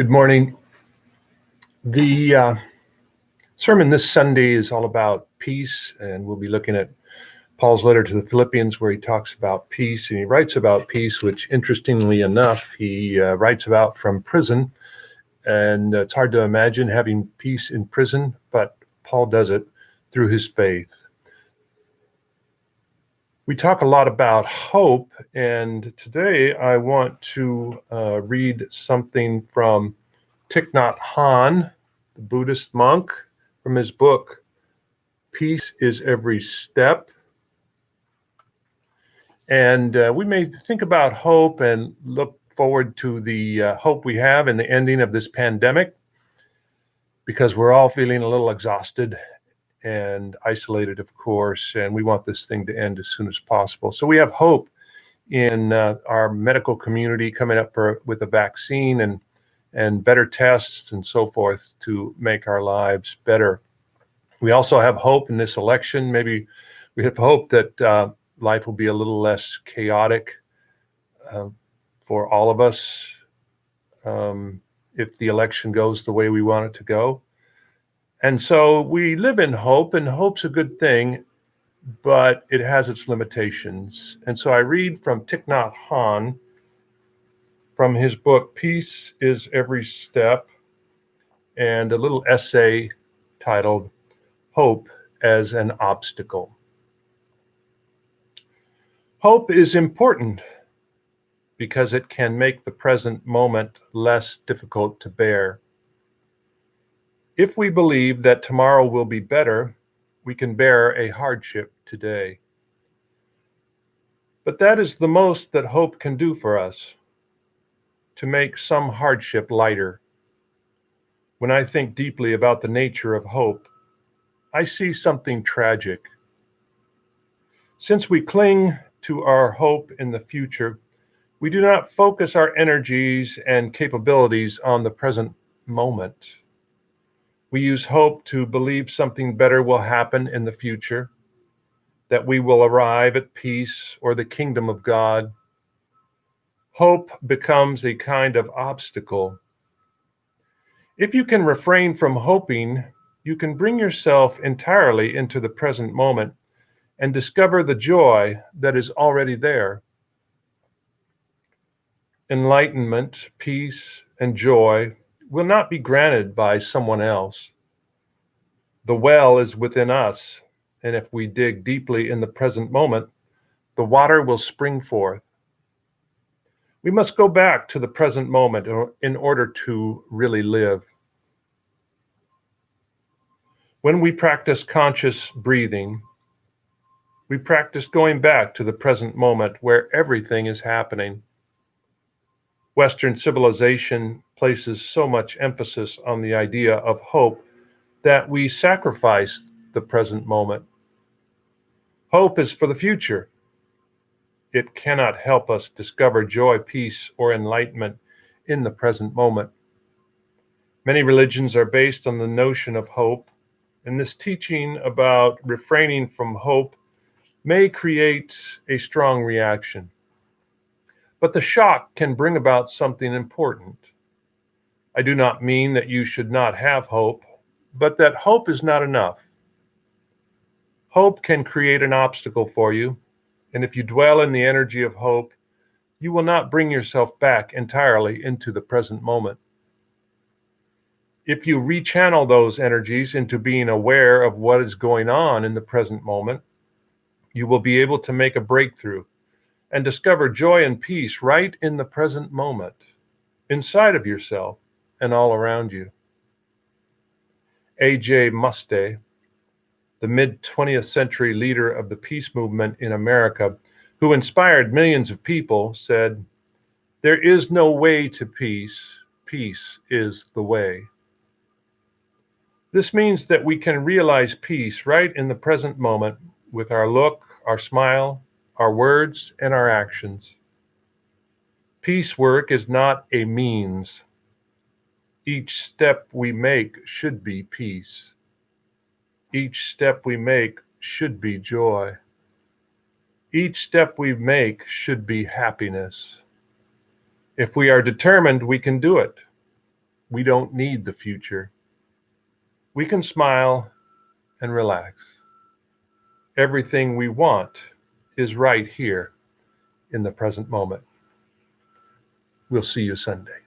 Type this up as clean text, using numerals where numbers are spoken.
Good morning. The sermon this Sunday is all about peace, and we'll be looking at Paul's letter to the Philippians, where he talks about peace, and he writes about peace, which, interestingly enough, he writes about from prison. And it's hard to imagine having peace in prison, but Paul does it through his faith. We talk a lot about hope, and today I want to read something from Thich Nhat Hanh, the Buddhist monk, from his book, Peace is Every Step. And we may think about hope and look forward to the hope we have in the ending of this pandemic, because we're all feeling a little exhausted and isolated, of course, and we want this thing to end as soon as possible. So we have hope in our medical community coming up with a vaccine and better tests and so forth to make our lives better. We also have hope in this election. Maybe we have hope that life will be a little less chaotic for all of us if the election goes the way we want it to go. And so we live in hope, and hope's a good thing, but it has its limitations. And so I read from Thich Nhat Hanh from his book, Peace is Every Step, and a little essay titled Hope as an Obstacle. Hope is important because it can make the present moment less difficult to bear. If we believe that tomorrow will be better, we can bear a hardship today. But that is the most that hope can do for us, to make some hardship lighter. When I think deeply about the nature of hope, I see something tragic. Since we cling to our hope in the future, we do not focus our energies and capabilities on the present moment. We use hope to believe something better will happen in the future, that we will arrive at peace or the kingdom of God. Hope becomes a kind of obstacle. If you can refrain from hoping, you can bring yourself entirely into the present moment and discover the joy that is already there. Enlightenment, peace, and joy will not be granted by someone else. The well is within us, and if we dig deeply in the present moment, the water will spring forth. We must go back to the present moment in order to really live. When we practice conscious breathing, we practice going back to the present moment where everything is happening. Western civilization places so much emphasis on the idea of hope that we sacrifice the present moment. Hope is for the future. It cannot help us discover joy, peace, or enlightenment in the present moment. Many religions are based on the notion of hope, and this teaching about refraining from hope may create a strong reaction. But the shock can bring about something important. I do not mean that you should not have hope, but that hope is not enough. Hope can create an obstacle for you, and if you dwell in the energy of hope, you will not bring yourself back entirely into the present moment. If you rechannel those energies into being aware of what is going on in the present moment, you will be able to make a breakthrough and discover joy and peace right in the present moment, inside of yourself and all around you. A.J. Muste, the mid-20th century leader of the peace movement in America, who inspired millions of people, said, "There is no way to peace. Peace is the way." This means that we can realize peace right in the present moment with our look, our smile, our words, and our actions. Peace work is not a means. Each step we make should be peace. Each step we make should be joy. Each step we make should be happiness. If we are determined, we can do it. We don't need the future. We can smile and relax. Everything we want is right here in the present moment. We'll see you Sunday.